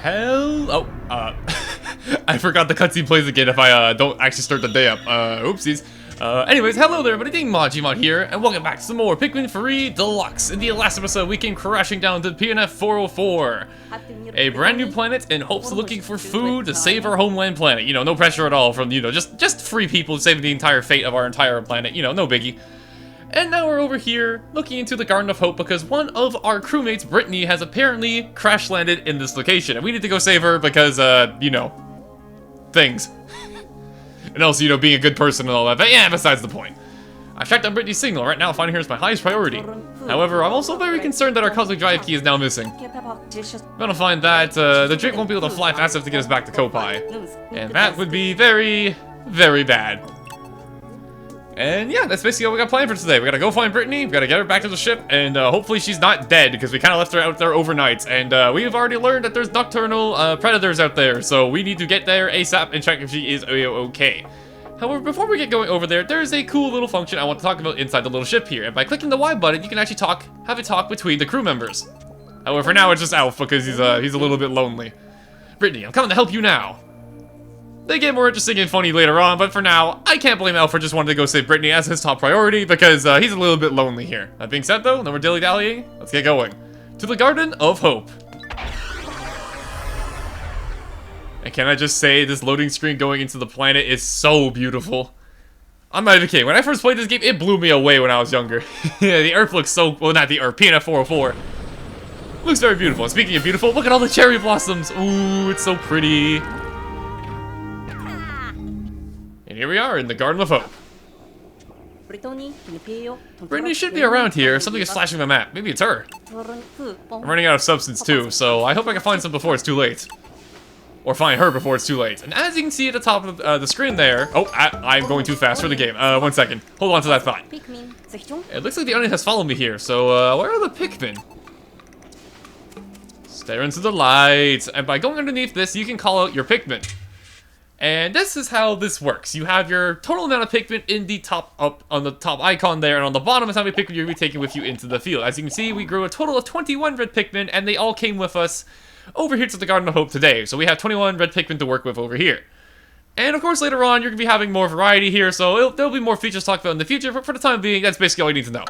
Oh, I forgot the cutscene plays again if I don't actually start the day up. Oopsies. Anyways, hello there, everybody. Majimon here, and welcome back to some more Pikmin 3 Deluxe. In the last episode, we came crashing down to PNF 404, a brand new planet in hopes of looking for food to save our homeland planet. You know, no pressure at all from, just free people saving the entire fate of our entire planet. You know, no biggie. And now we're over here, looking into the Garden of Hope, because one of our crewmates, Brittany, has apparently crash-landed in this location. And we need to go save her because, things. And also, being a good person and all that. But yeah, besides the point. I tracked down Brittany's signal. Right now, finding her is my highest priority. However, I'm also very concerned that our cosmic drive key is now missing. I'm gonna find that the drake won't be able to fly fast enough to get us back to Kopai. And that would be very, very bad. And yeah, that's basically all we got planned for today. We gotta go find Brittany, we gotta get her back to the ship, and hopefully she's not dead, because we kind of left her out there overnight. And we've already learned that there's nocturnal predators out there, so we need to get there ASAP and check if she is okay. However, before we get going over there, there's a cool little function I want to talk about inside the little ship here. And by clicking the Y button, you can actually have a talk between the crew members. However, for now it's just Alf, because he's a little bit lonely. Brittany, I'm coming to help you now. They get more interesting and funny later on, but for now, I can't blame Al for just wanting to go save Brittany as his top priority, because he's a little bit lonely here. That being said though, no more dilly-dallying, let's get going. To the Garden of Hope. And can I just say, this loading screen going into the planet is so beautiful. I'm not even kidding, when I first played this game, it blew me away when I was younger. Yeah, the Earth looks so, well not the Earth, PNF 404. Looks very beautiful, and speaking of beautiful, look at all the cherry blossoms. Ooh, it's so pretty. And here we are in the Garden of Hope. Brittany should be around here. Something is flashing on the map. Maybe it's her. I'm running out of substance too, so I hope I can find some before it's too late. Or find her before it's too late. And as you can see at the top of the screen there... Oh, I'm going too fast for the game. 1 second. Hold on to that thought. It looks like the onion has followed me here, so where are the Pikmin? Stare into the light. And by going underneath this, you can call out your Pikmin. And this is how this works. You have your total amount of Pikmin in the on the top icon there, and on the bottom is how many Pikmin you'll be taking with you into the field. As you can see, we grew a total of 21 red Pikmin, and they all came with us over here to the Garden of Hope today. So we have 21 red Pikmin to work with over here. And of course, later on, you're going to be having more variety here, so there'll be more features to talk about in the future, but for the time being, that's basically all you need to know.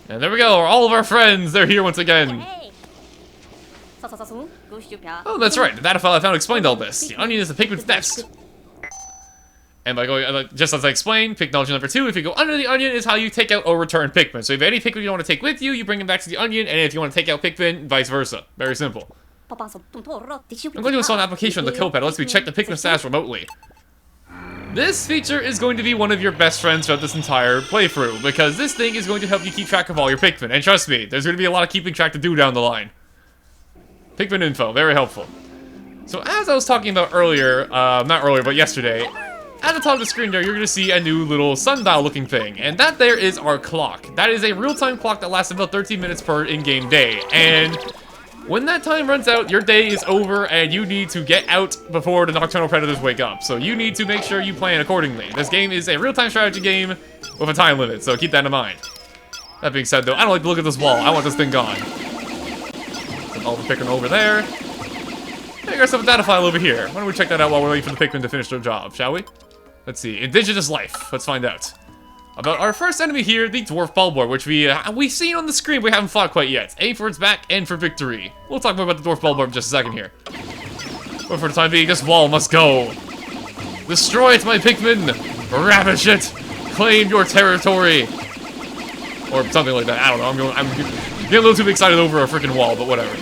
And there we go, all of our friends, they're here once again. Oh, that's right. The data file I found explained all this. The onion is the Pikmin's nest. And by going, just as I explained, pick knowledge number 2, if you go under the onion is how you take out or return Pikmin. So if you have any Pikmin you want to take with you, you bring them back to the onion, and if you want to take out Pikmin, vice versa. Very simple. I'm going to install an application on the code pad that lets me check the Pikmin status remotely. This feature is going to be one of your best friends throughout this entire playthrough, because this thing is going to help you keep track of all your Pikmin. And trust me, there's going to be a lot of keeping track to do down the line. Pikmin info, very helpful. So as I was talking about earlier, not earlier, but yesterday, at the top of the screen there, you're going to see a new little sundial looking thing. And that there is our clock. That is a real-time clock that lasts about 13 minutes per in-game day. And when that time runs out, your day is over and you need to get out before the nocturnal predators wake up. So you need to make sure you plan accordingly. This game is a real-time strategy game with a time limit, so keep that in mind. That being said though, I don't like to look at this wall. I want this thing gone. All the Pikmin over there. Hey, there's some data file over here. Why don't we check that out while we're waiting for the Pikmin to finish their job, shall we? Let's see. Indigenous life. Let's find out. About our first enemy here, the Dwarf Bulbor, which we've seen on the screen, but we haven't fought quite yet. Aim for its back and for victory. We'll talk more about the Dwarf Bulbor in just a second here. But for the time being, this wall must go. Destroy it, my Pikmin! Ravish it! Claim your territory! Or something like that. I don't know. I'm getting a little too excited over a freaking wall, but whatever.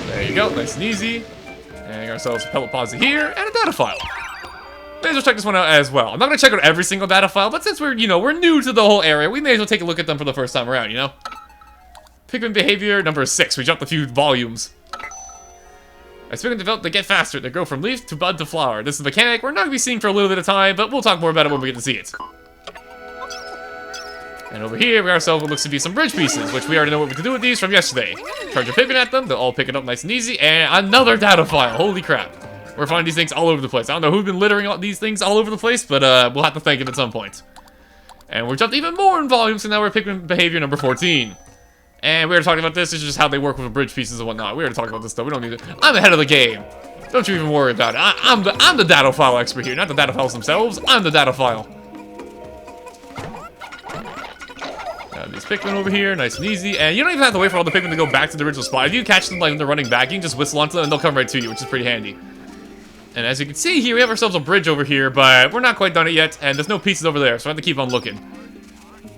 There you go, nice and easy. And ourselves a pellet pods here, and a data file. May as well check this one out as well. I'm not gonna check out every single data file, but since we're new to the whole area, we may as well take a look at them for the first time around, Pikmin behavior number 6. We jumped a few volumes. As Pikmin develop, they get faster. They grow from leaf to bud to flower. This is a mechanic we're not gonna be seeing for a little bit of time, but we'll talk more about it when we get to see it. And over here, we ourselves what looks to be some bridge pieces, which we already know what we can do with these from yesterday. Charge your Pikmin at them, they'll all pick it up nice and easy, and another data file. Holy crap. We're finding these things all over the place. I don't know who's been littering these things all over the place, but we'll have to thank him at some point. And we're jumped even more in volume, so now we're Pikmin behavior number 14. And we already talked about this. This is just how they work with bridge pieces and whatnot. We already talked about this stuff. We don't need it. I'm ahead of the game. Don't you even worry about it. I'm the data file expert here, not the data files themselves. I'm the data file. These Pikmin over here, nice and easy. And you don't even have to wait for all the Pikmin to go back to the original spot. If you catch them like when they're running back, you can just whistle onto them and they'll come right to you, which is pretty handy. And as you can see here, we have ourselves a bridge over here, but we're not quite done it yet, and there's no pieces over there, so I have to keep on looking.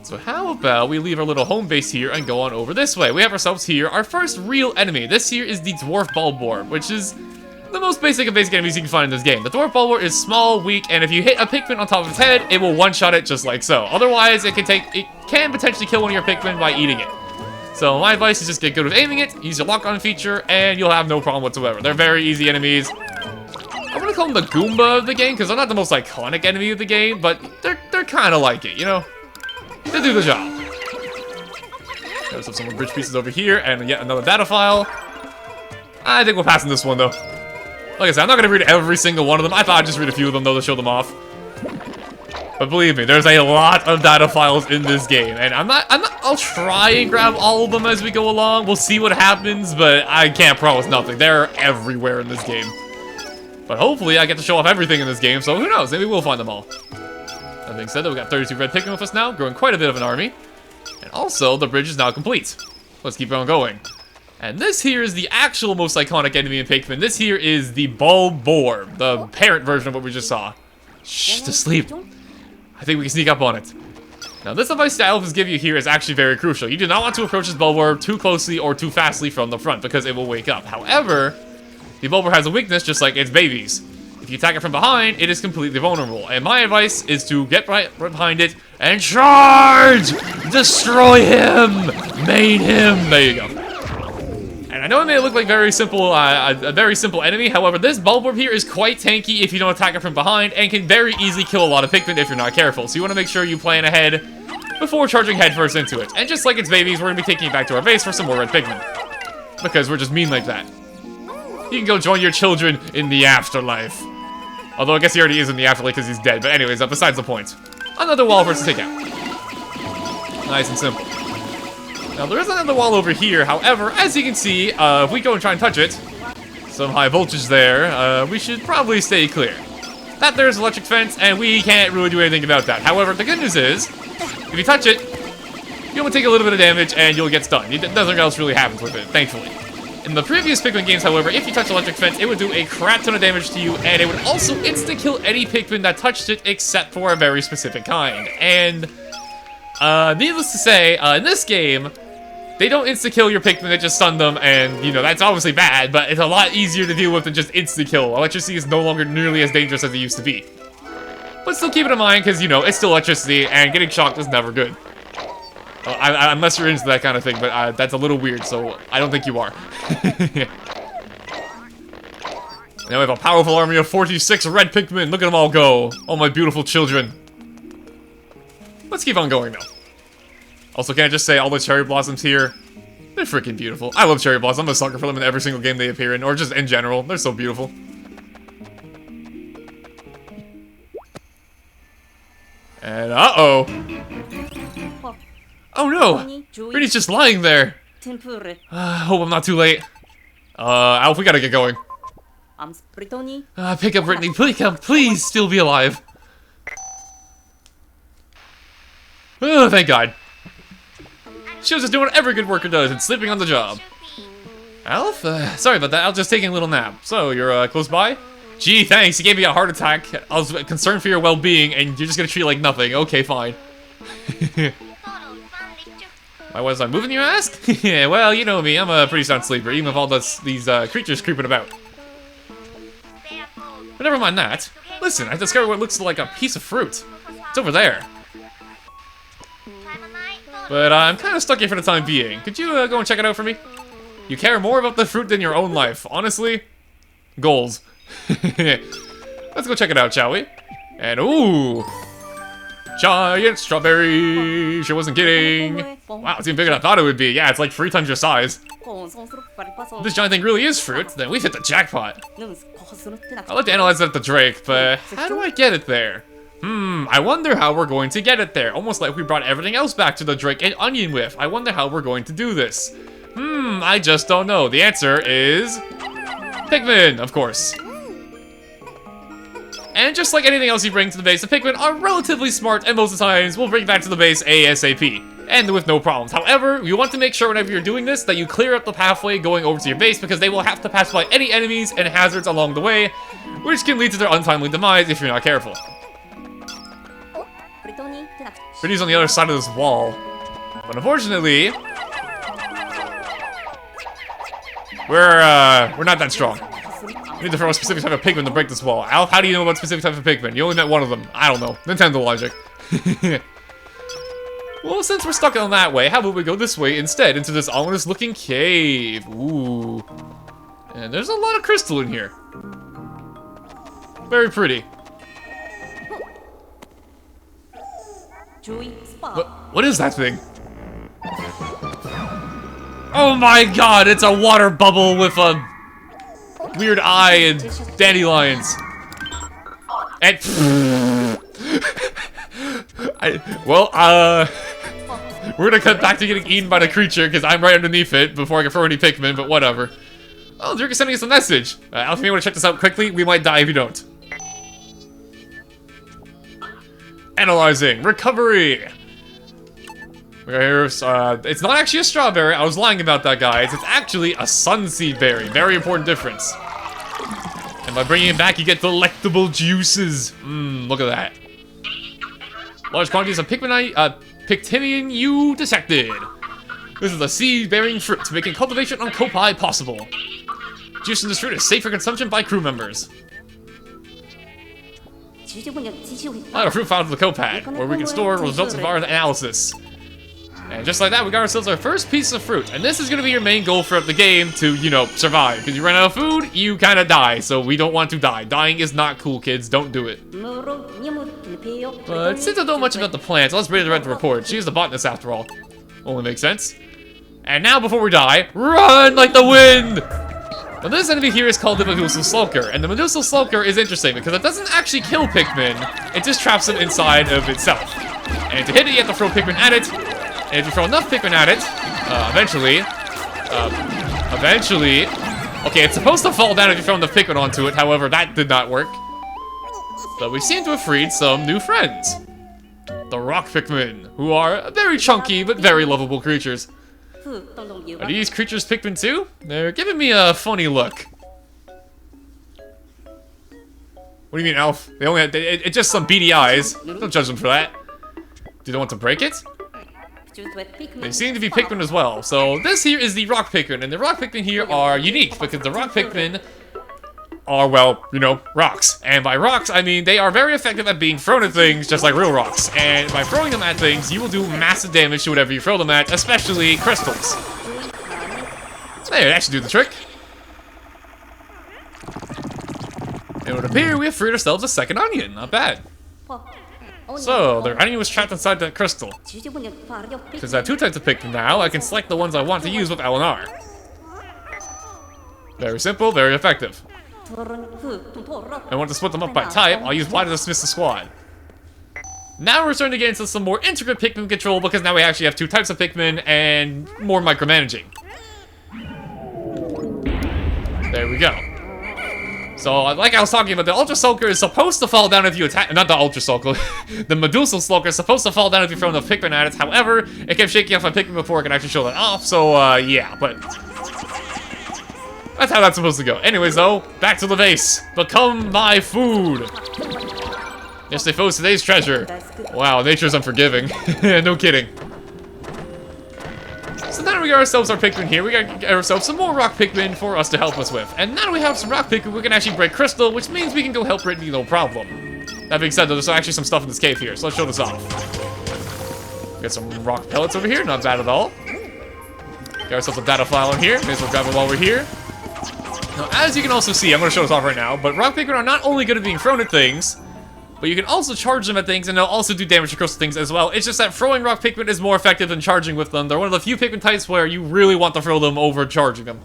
So how about we leave our little home base here and go on over this way? We have ourselves here our first real enemy. This here is the Dwarf Bulborb, which is the most basic of basic enemies you can find in this game. The Dwarf Bulborb is small, weak, and if you hit a Pikmin on top of its head, it will one-shot it just like so. Otherwise, it can potentially kill one of your Pikmin by eating it. So my advice is just get good with aiming it, use your lock-on feature, and you'll have no problem whatsoever. They're very easy enemies. I'm gonna call them the Goomba of the game, because they're not the most iconic enemy of the game, but they're kind of like it, you know? They do the job. There's some more bridge pieces over here, and yet another data file. I think we're passing this one, though. Like I said, I'm not gonna read every single one of them. I thought I'd just read a few of them, though, to show them off. But believe me, there's a lot of data files in this game, and I'll try and grab all of them as we go along. We'll see what happens, but I can't promise nothing. They're everywhere in this game. But hopefully I get to show off everything in this game, so who knows, maybe we'll find them all. That being said, though, we got 32 red Pikmin with us now, growing quite a bit of an army. And also, the bridge is now complete. Let's keep on going. And this here is the actual most iconic enemy in Pikmin. This here is the Bulborb, the parent version of what we just saw. Shh, to sleep. I think we can sneak up on it. Now, this advice that Elves give you here is actually very crucial. You do not want to approach this Bulborb too closely or too fastly from the front, because it will wake up. However, the Bulborb has a weakness just like its babies. If you attack it from behind, it is completely vulnerable. And my advice is to get right behind it and charge! Destroy him! Main him! There you go. And I know it may look like very simple, a very simple enemy. However, this Bulborb here is quite tanky if you don't attack it from behind and can very easily kill a lot of Pikmin if you're not careful. So you want to make sure you plan ahead before charging headfirst into it. And just like its babies, we're going to be taking it back to our base for some more red Pikmin. Because we're just mean like that. You can go join your children in the afterlife. Although I guess he already is in the afterlife because he's dead. But anyways, besides the point. Another wall for us to take out. Nice and simple. Now there is another wall over here. However, as you can see, if we go and try and touch it, some high voltage there, we should probably stay clear. That there's electric fence, and we can't really do anything about that. However, the good news is, if you touch it, you will take a little bit of damage and you'll get stunned. Nothing else really happens with it, thankfully. In the previous Pikmin games, however, if you touch electric fence, it would do a crap ton of damage to you, and it would also insta-kill any Pikmin that touched it, except for a very specific kind. And, needless to say, in this game, they don't insta-kill your Pikmin, they just stun them, and, you know, that's obviously bad, but it's a lot easier to deal with than just insta-kill. Electricity is no longer nearly as dangerous as it used to be. But still keep it in mind, because, you know, it's still electricity, and getting shocked is never good. Unless you're into that kind of thing, but that's a little weird, so I don't think you are. Now we have a powerful army of 46 red Pikmin. Look at them all go. Oh, my beautiful children. Let's keep on going, though. Also, can I just say, all the cherry blossoms here, they're freaking beautiful. I love cherry blossoms. I'm a sucker for them in every single game they appear in, or just in general. They're so beautiful. And uh-oh. Oh no! Brittany's just lying there. Hope I'm not too late. Alf, we gotta get going. Pick up Brittany. Please still be alive. Oh, thank God. Shows us doing what every good worker does and sleeping on the job. Alf? Sorry about that. I was just taking a little nap. So, you're close by? Gee, thanks. You gave me a heart attack. I was concerned for your well-being, and you're just gonna treat it like nothing. Okay, fine. Why was I moving, you ask? Yeah, well, you know me. I'm a pretty sound sleeper, even with all these creatures creeping about. But never mind that. Listen, I discovered what looks like a piece of fruit. It's over there. But I'm kind of stuck here for the time being. Could you go and check it out for me? You care more about the fruit than your own life. Honestly, goals. Let's go check it out, shall we? And ooh, giant strawberry. She wasn't kidding. Wow, it's even bigger than I thought it would be. Yeah, it's like 3 times your size. If this giant thing really is fruit, then we've hit the jackpot. I'd like to analyze it at the Drake, but how do I get it there? I wonder how we're going to get it there. Almost like we brought everything else back to the Drake and Onion with. I wonder how we're going to do this. I just don't know. The answer is Pikmin, of course. And just like anything else you bring to the base, the Pikmin are relatively smart and most of the times will bring it back to the base ASAP. And with no problems. However, you want to make sure whenever you're doing this that you clear up the pathway going over to your base because they will have to pass by any enemies and hazards along the way, which can lead to their untimely demise if you're not careful. Brittany's on the other side of this wall. But unfortunately, we're not that strong. We need to throw a specific type of Pikmin to break this wall. Alf, how do you know about specific type of Pikmin? You only met one of them. I don't know. Nintendo logic. Well, since we're stuck on that way, how about we go this way instead, into this ominous-looking cave? Ooh. And there's a lot of crystal in here. Very pretty. What is that thing? Oh my god, it's a water bubble with a weird eye and dandelions. And we're gonna cut back to getting eaten by the creature because I'm right underneath it before I can throw any Pikmin, but whatever. Oh, Drake is sending us a message. Alf, if you want to check this out quickly, we might die if you don't. Analyzing. Recovery. It's not actually a strawberry. I was lying about that, guys. It's actually a sunseed berry. Very important difference. And by bringing it back, you get delectable juices. Look at that. Large quantities of Pikmin you detected. This is a seed-bearing fruit, making cultivation on Kopai possible. Juice in this fruit is safe for consumption by crew members. I have a fruit file to the Copad, where we can store results of our analysis. And just like that, we got ourselves our first piece of fruit. And this is going to be your main goal throughout the game to, you know, survive. Because you run out of food, you kind of die. So we don't want to die. Dying is not cool, kids. Don't do it. But since I don't know much about the plants, let's read the report. She's the botanist after all. Only makes sense. And now, before we die, run like the wind! Now this enemy here is called the Medusa Sulker, and the Medusa Sulker is interesting because it doesn't actually kill Pikmin, it just traps them inside of itself. And to hit it, you have to throw Pikmin at it, and if you throw enough Pikmin at it, eventually, okay, it's supposed to fall down if you throw enough Pikmin onto it, however, that did not work. But we seem to have freed some new friends. The Rock Pikmin, who are very chunky but very lovable creatures. Are these creatures Pikmin too? They're giving me a funny look. What do you mean, Alf? They only had, it's just some beady eyes. Don't judge them for that. Do they want to break it? They seem to be Pikmin as well. So this here is the Rock Pikmin, and the Rock Pikmin here are unique because the Rock Pikmin are, well, you know, rocks. And by rocks, I mean they are very effective at being thrown at things, just like real rocks. And by throwing them at things, you will do massive damage to whatever you throw them at, especially crystals. There, that should do the trick. And it would appear we have freed ourselves a second onion. Not bad. So, the onion was trapped inside that crystal. Since I have two types of Pikmin now, I can select the ones I want to use with L and R. Very simple, very effective. I want to split them up by type, I'll use Y to dismiss the squad. Now we're starting to get into some more intricate Pikmin control because now we actually have two types of Pikmin and more micromanaging. There we go. So, like I was talking about, the Ultra Sulker is supposed to fall down if you attack- not the Ultra Sulker, the Medusa Sulker is supposed to fall down if you throw enough Pikmin at it. However, it kept shaking off my Pikmin before I could actually show that off, so, yeah, but that's how that's supposed to go. Anyways, though, back to the base. Become my food. Yes, they foes today's treasure. Wow, nature's unforgiving. No kidding. So now we got ourselves our Pikmin here. We got ourselves some more Rock Pikmin for us to help us with. And now that we have some Rock Pikmin, we can actually break Crystal, which means we can go help Brittany, no problem. That being said, though, there's actually some stuff in this cave here, so let's show this off. We got some rock pellets over here, not bad at all. Got ourselves a data file in here. May as well grab it while we're here. Now, as you can also see, I'm going to show this off right now, but Rock Pikmin are not only good at being thrown at things, but you can also charge them at things, and they'll also do damage to crystal things as well. It's just that throwing Rock Pikmin is more effective than charging with them. They're one of the few Pikmin types where you really want to throw them over charging them.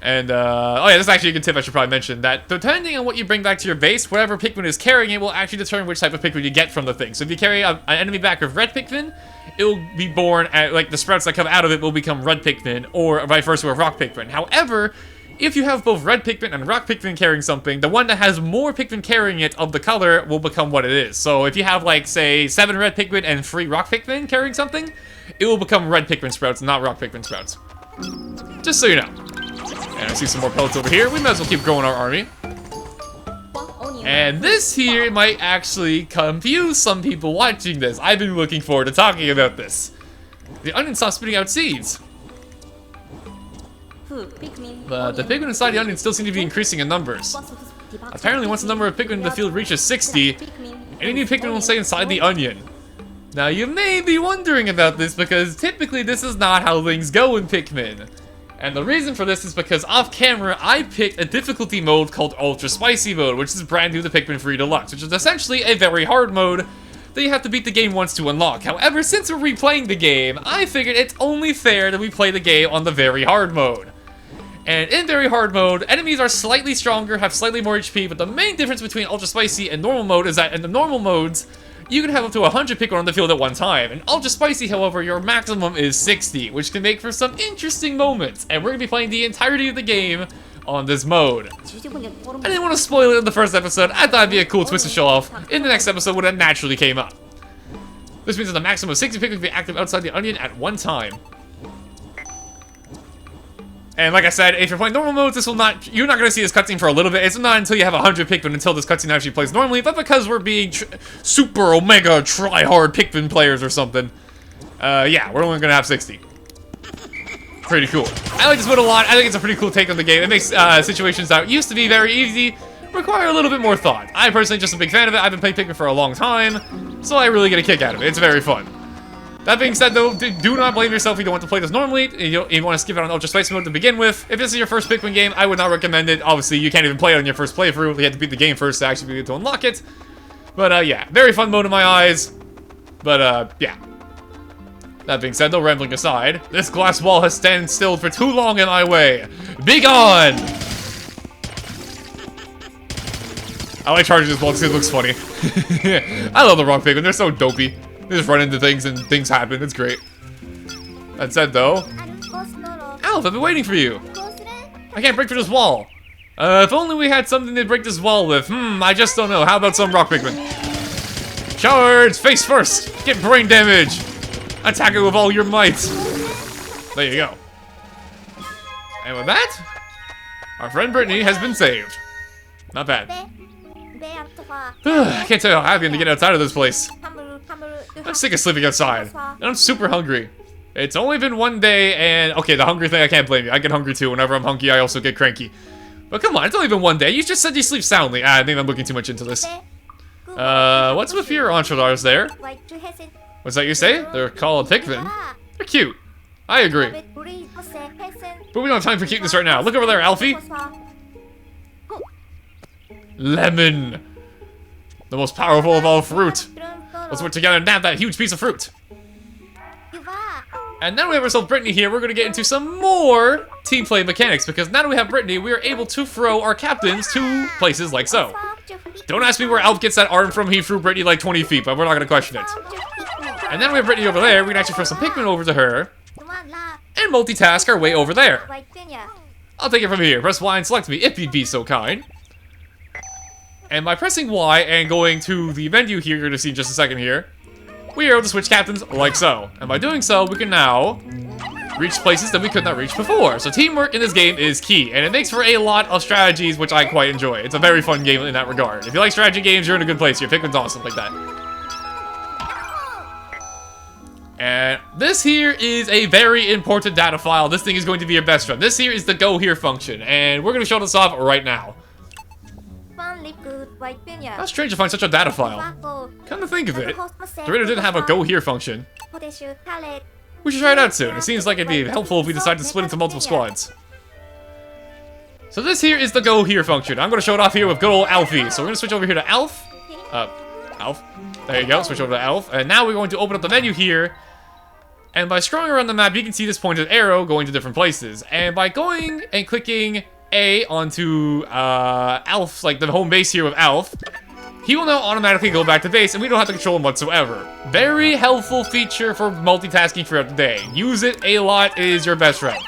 And, oh yeah, this is actually a good tip I should probably mention, that depending on what you bring back to your base, whatever Pikmin is carrying it will actually determine which type of Pikmin you get from the thing. So if you carry an enemy back of red Pikmin, it will be born, like, the sprouts that come out of it will become red Pikmin, or vice versa with rock Pikmin. However, if you have both red Pikmin and rock Pikmin carrying something, the one that has more Pikmin carrying it of the color will become what it is. So if you have, like, say, 7 red Pikmin and 3 rock Pikmin carrying something, it will become red Pikmin sprouts, not rock Pikmin sprouts. Just so you know. And I see some more pellets over here. We might as well keep growing our army. And this here might actually confuse some people watching this. I've been looking forward to talking about this. The onion stopped spitting out seeds. But the Pikmin inside the onion still seem to be increasing in numbers. Apparently, once the number of Pikmin in the field reaches 60, any new Pikmin will stay inside the onion. Now, you may be wondering about this because typically this is not how things go in Pikmin. And the reason for this is because off camera, I picked a difficulty mode called Ultra Spicy Mode, which is brand new to Pikmin 3 Deluxe, which is essentially a very hard mode that you have to beat the game once to unlock. However, since we're replaying the game, I figured it's only fair that we play the game on the very hard mode. And in very hard mode, enemies are slightly stronger, have slightly more HP, but the main difference between Ultra Spicy and normal mode is that in the normal modes, you can have up to 100 Pikmin on the field at one time. In Ultra Spicy, however, your maximum is 60, which can make for some interesting moments. And we're going to be playing the entirety of the game on this mode. I didn't want to spoil it in the first episode. I thought it'd be a cool twist to show off in the next episode when it naturally came up. This means that the maximum of 60 Pikmin can be active outside the onion at one time. And like I said, if you're playing normal modes, you're not going to see this cutscene for a little bit. It's not until you have 100 Pikmin until this cutscene actually plays normally, but because we're being super omega try-hard Pikmin players or something, yeah, we're only going to have 60. Pretty cool. I like this mode a lot. I think it's a pretty cool take on the game. It makes situations that used to be very easy require a little bit more thought. I personally just a big fan of it. I've been playing Pikmin for a long time, so I really get a kick out of it. It's very fun. That being said, though, do not blame yourself if you don't want to play this normally. You want to skip out on Ultra Spicy Mode to begin with. If this is your first Pikmin game, I would not recommend it. Obviously, you can't even play it on your first playthrough. You have to beat the game first to actually be able to unlock it. But, yeah, very fun mode in my eyes. But, yeah. That being said, though, rambling aside, this glass wall has stand still for too long in my way. Be gone! I like charging this wall because it looks funny. I love the rock Pikmin. They're so dopey. They just run into things and things happen. It's great. That said, though, Alf, I've been waiting for you. I can't break through this wall. If only we had something to break this wall with. I just don't know. How about some rock Pikmin? Charge! Face first! Get brain damage! Attack it with all your might! There you go. And with that, our friend Brittany has been saved. Not bad. I can't tell you how happy I am to get outside of this place. I'm sick of sleeping outside, and I'm super hungry. It's only been one day, and okay, the hungry thing, I can't blame you. I get hungry too. Whenever I'm hungry, I also get cranky. But come on, it's only been one day. You just said you sleep soundly. I think I'm looking too much into this. What's with your enchiladas there? What's that you say? They're called Pikmin. They're cute. I agree. But we don't have time for cuteness right now. Look over there, Alfie. Lemon. The most powerful of all fruit. Let's work together and nab that huge piece of fruit. And now we have ourselves Brittany here. We're going to get into some more team play mechanics, because now that we have Brittany, we are able to throw our captains to places like so. Don't ask me where Alf gets that arm from. He threw Brittany like 20 feet, but we're not going to question it. And then we have Brittany over there. We can actually throw some Pikmin over to her and multitask our way over there. I'll take it from here. Press Y and select me, if you'd be so kind. And by pressing Y and going to the menu here, you're going to see in just a second here, we are able to switch captains like so. And by doing so, we can now reach places that we could not reach before. So teamwork in this game is key, and it makes for a lot of strategies, which I quite enjoy. It's a very fun game in that regard. If you like strategy games, you're in a good place. Your Pikmin's awesome like that. And this here is a very important data file. This thing is going to be your best friend. This here is the go here function, and we're going to show this off right now. How strange to find such a data file. Come to think of it, the Raider didn't have a go here function. We should try it out soon. It seems like it'd be helpful if we decide to split into multiple squads. So this here is the go here function. I'm going to show it off here with good old Alfie. So we're going to switch over here to Alf. Alf. There you go. Switch over to Alf. And now we're going to open up the menu here. And by scrolling around the map, you can see this pointed arrow going to different places. And by going and clicking A onto Alf, like the home base here with Alf, he will now automatically go back to base, and we don't have to control him whatsoever. Very helpful feature for multitasking throughout the day. Use it a lot, it is your best friend.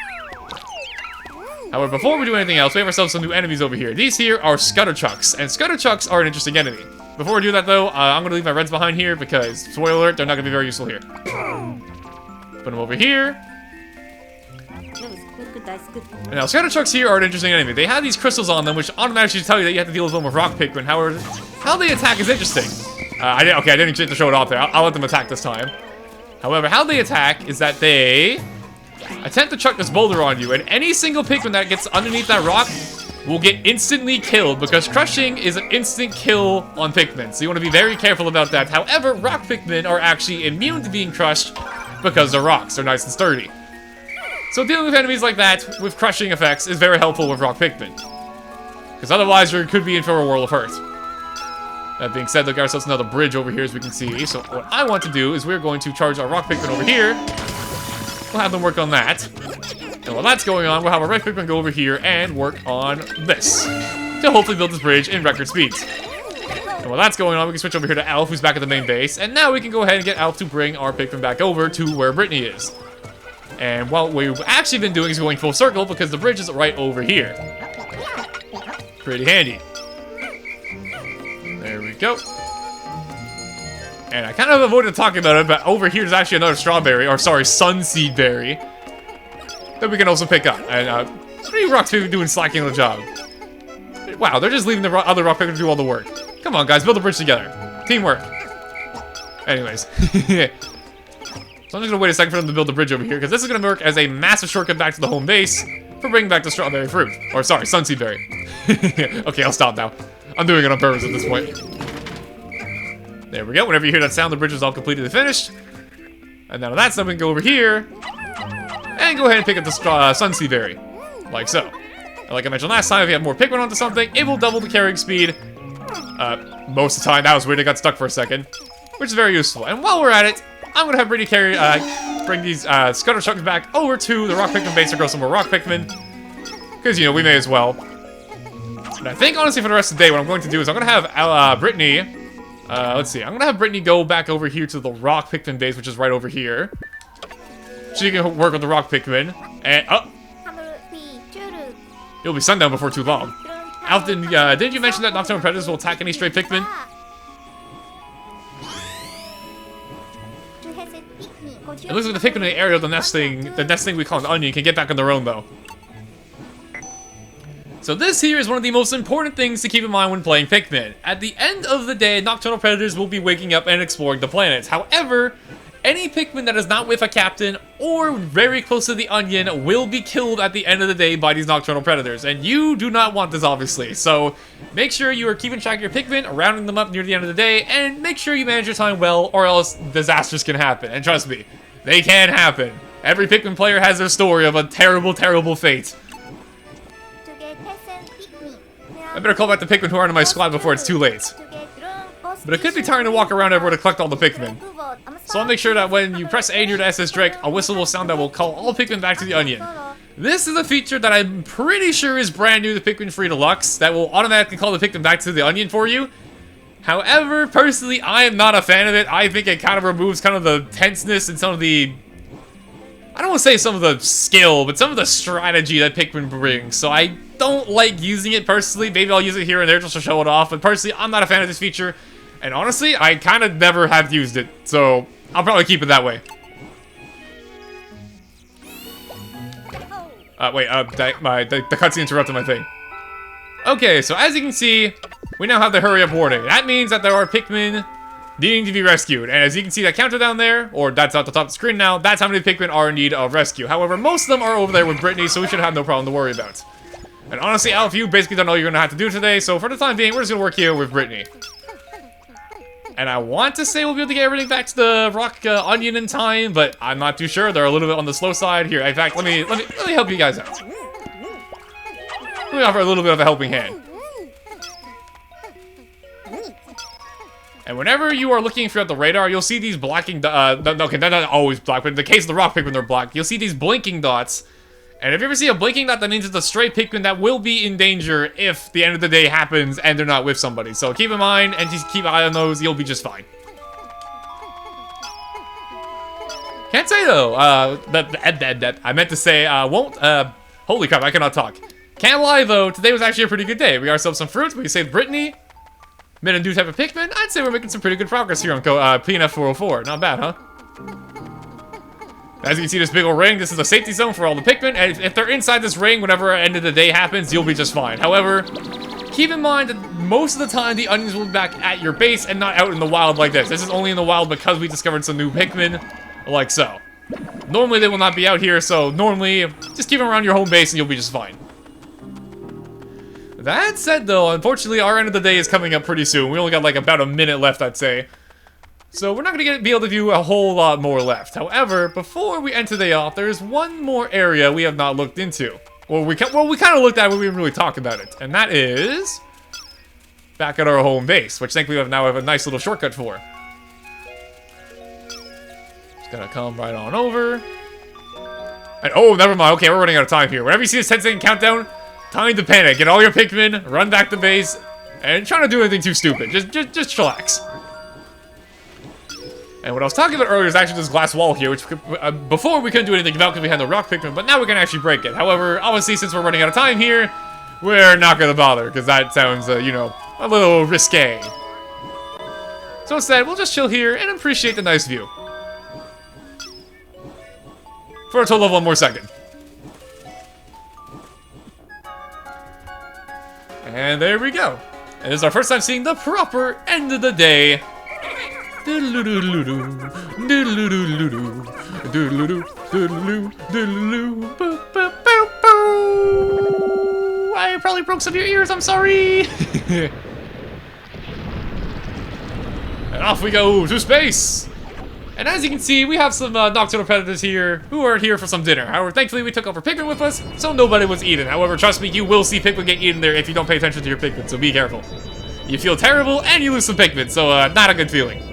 However, before we do anything else, we have ourselves some new enemies over here. These here are Scutterchucks, and Scutterchucks are an interesting enemy. Before we do that though, I'm gonna leave my reds behind here because, spoiler alert, they're not gonna be very useful here. Put them over here. And now, Scatterchucks here are an interesting enemy. They have these crystals on them, which automatically tell you that you have to deal with them with rock Pikmin. However, how they attack is interesting. I didn't get to show it off there. I'll let them attack this time. However, how they attack is that they attempt to chuck this boulder on you, and any single Pikmin that gets underneath that rock will get instantly killed, because crushing is an instant kill on Pikmin, so you want to be very careful about that. However, rock Pikmin are actually immune to being crushed because they're rocks. They're nice and sturdy. So dealing with enemies like that, with crushing effects, is very helpful with rock Pikmin. Because otherwise, you could be in for a world of hurt. That being said, look at ourselves another bridge over here, as we can see. So what I want to do is we're going to charge our rock Pikmin over here. We'll have them work on that. And while that's going on, we'll have our red Pikmin go over here and work on this, to hopefully build this bridge in record speeds. And while that's going on, we can switch over here to Alf, who's back at the main base. And now we can go ahead and get Alf to bring our Pikmin back over to where Brittany is. And what we've actually been doing is going full circle, because the bridge is right over here. Pretty handy. There we go. And I kind of avoided talking about it, but over here is actually another strawberry, or sorry, sunseed berry, that we can also pick up. And what are you rocks doing slacking on the job? Wow, they're just leaving the other rock Pikmin to do all the work. Come on, guys, build a bridge together. Teamwork. Anyways. So I'm just gonna wait a second for them to build the bridge over here, because this is gonna work as a massive shortcut back to the home base for bringing back the strawberry fruit. Or sorry, sunseed berry. Okay, I'll stop now. I'm doing it on purpose at this point. There we go. Whenever you hear that sound, the bridge is all completely finished. And now that's done, we can go over here and go ahead and pick up the sunseed berry, like so. And like I mentioned last time, if you have more Pikmin onto something, it will double the carrying speed. Most of the time. That was weird. It got stuck for a second, which is very useful. And while we're at it, I'm gonna have Brittany bring these Scutterchucks back over to the rock Pikmin base to grow some more rock Pikmin, because you know we may as well. And I think honestly for the rest of the day, what I'm going to do is I'm gonna have Brittany. Let's see. I'm gonna have Brittany go back over here to the rock Pikmin base, which is right over here. So you can work with the rock Pikmin. And it'll be sundown before too long. Alton, didn't you mention that nocturnal predators will attack any stray Pikmin? It looks like the Pikmin in the area of the nest thing we call an onion, can get back on their own though. So this here is one of the most important things to keep in mind when playing Pikmin. At the end of the day, nocturnal predators will be waking up and exploring the planets. However, any Pikmin that is not with a captain or very close to the onion will be killed at the end of the day by these nocturnal predators. And you do not want this, obviously. So make sure you are keeping track of your Pikmin, rounding them up near the end of the day, and make sure you manage your time well, or else disasters can happen. And trust me, they can happen. Every Pikmin player has their story of a terrible, terrible fate. I better call back the Pikmin who are in my squad before it's too late. But it could be tiring to walk around everywhere to collect all the Pikmin. So I'll make sure that when you press A near the SS Drake, a whistle will sound that will call all Pikmin back to the onion. This is a feature that I'm pretty sure is brand new to Pikmin Free Deluxe, that will automatically call the Pikmin back to the onion for you. However, personally, I am not a fan of it. I think it kind of removes kind of the tenseness and some of the... I don't want to say some of the skill, but some of the strategy that Pikmin brings. So I don't like using it personally. Maybe I'll use it here and there just to show it off. But personally, I'm not a fan of this feature. And honestly, I kind of never have used it. So I'll probably keep it that way. The cutscene interrupted my thing. Okay, so as you can see, we now have the hurry up warning. That means that there are Pikmin needing to be rescued. And as you can see that counter down there, or that's at the top of the screen now, that's how many Pikmin are in need of rescue. However, most of them are over there with Brittany, so we should have no problem to worry about. And honestly, Alf, you basically done all you're going to have to do today, so for the time being, we're just going to work here with Brittany. And I want to say we'll be able to get everything back to the rock onion in time, but I'm not too sure. They're a little bit on the slow side here. In fact, let me help you guys out. Let me offer a little bit of a helping hand. And whenever you are looking throughout the radar, you'll see these blacking okay, they're not always black, but in the case of the rock Pikmin, they're black. You'll see these blinking dots. And if you ever see a blinking dot, that means it's a stray Pikmin that will be in danger if the end of the day happens and they're not with somebody. So keep in mind and just keep an eye on those. You'll be just fine. Can't say though. I meant to say won't. Holy crap! I cannot talk. Can't lie though. Today was actually a pretty good day. We got ourselves some fruits. We saved Brittany. Made a new type of Pikmin. I'd say we're making some pretty good progress here on PNF 404. Not bad, huh? As you can see, this big old ring, this is a safety zone for all the Pikmin, and if they're inside this ring, whenever end of the day happens, you'll be just fine. However, keep in mind that most of the time, the onions will be back at your base and not out in the wild like this. This is only in the wild because we discovered some new Pikmin, like so. Normally, they will not be out here, so normally, just keep them around your home base and you'll be just fine. That said, though, unfortunately, our end of the day is coming up pretty soon. We only got, like, about a minute left, I'd say. So we're not going to be able to do a whole lot more left. However, before we end today off, there's one more area we have not looked into. Well, we kind of looked at it, but we didn't really talk about it. And that is back at our home base, which thankfully we now have a nice little shortcut for. Just gonna come right on over. And oh, never mind. Okay, we're running out of time here. Whenever you see this 10-second countdown, time to panic. Get all your Pikmin, run back to base, and try not to do anything too stupid. Just chillax. And what I was talking about earlier is actually this glass wall here, which before we couldn't do anything about because we had the rock Pikmin, but now we can actually break it. However, obviously, since we're running out of time here, we're not going to bother, because that sounds, you know, a little risque. So instead, we'll just chill here and appreciate the nice view. For a total of 1 more second. And there we go. And this is our first time seeing the proper end of the day. I probably broke some of your ears, I'm sorry. And off we go to space. And as you can see, we have some nocturnal predators here who are here for some dinner. However, thankfully we took over Pikmin with us, so nobody was eaten. However, trust me, you will see Pikmin get eaten there if you don't pay attention to your Pikmin, so be careful. You feel terrible and you lose some Pikmin, so not a good feeling.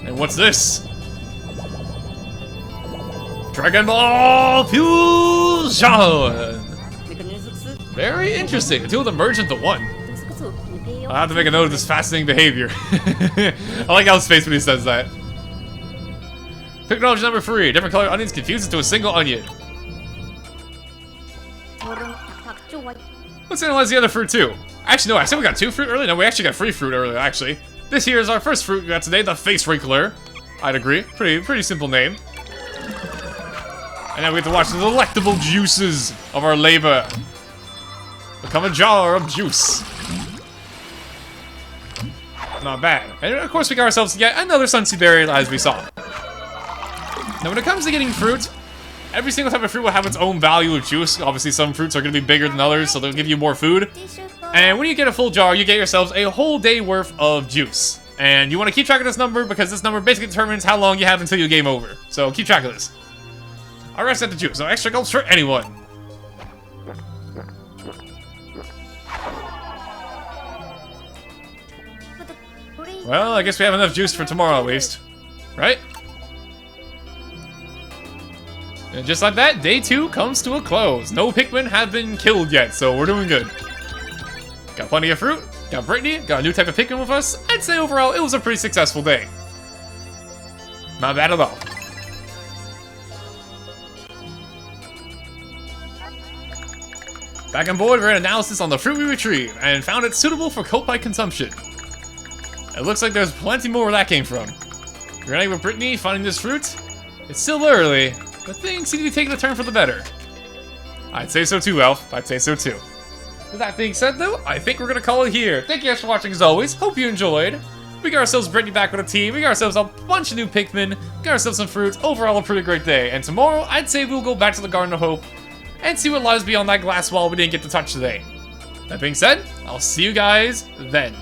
And what's this? Dragon Ball Fusion! Very interesting. The two of them merge into one. I'll have to make a note of this fascinating behavior. I like how his face when he says that. Pick knowledge number 3. Different colored onions confused into a single onion. Let's analyze the other fruit too. Actually, no, I said we got 2 fruit earlier. No, we actually got 3 fruit earlier, actually. This here is our first fruit we got today, the Face Wrinkler. I'd agree. Pretty simple name. And now we have to watch the delectable juices of our labor become a jar of juice. Not bad. And of course we got ourselves yet another Sunseed Berry as we saw. Now when it comes to getting fruit, every single type of fruit will have its own value of juice. Obviously some fruits are going to be bigger than others, so they'll give you more food. And when you get a full jar, you get yourselves a whole day worth of juice. And you want to keep track of this number because this number basically determines how long you have until you game over. So keep track of this. I'll rest at the juice. No extra gulps for anyone. Well, I guess we have enough juice for tomorrow at least. Right? And just like that, day 2 comes to a close. No Pikmin have been killed yet, so we're doing good. Got plenty of fruit, got Brittany, got a new type of Pikmin with us. I'd say overall, it was a pretty successful day. Not bad at all. Back on board, we ran analysis on the fruit we retrieved, and found it suitable for Kopite consumption. It looks like there's plenty more where that came from. Granted with Brittany finding this fruit, it's still early, but things seem to be taking a turn for the better. I'd say so too, Elf. I'd say so too. With that being said, though, I think we're gonna call it here. Thank you guys for watching as always. Hope you enjoyed. We got ourselves Brittany back with a team. We got ourselves a bunch of new Pikmin. Got ourselves some fruits. Overall, a pretty great day. And tomorrow, I'd say we'll go back to the Garden of Hope and see what lies beyond that glass wall we didn't get to touch today. That being said, I'll see you guys then.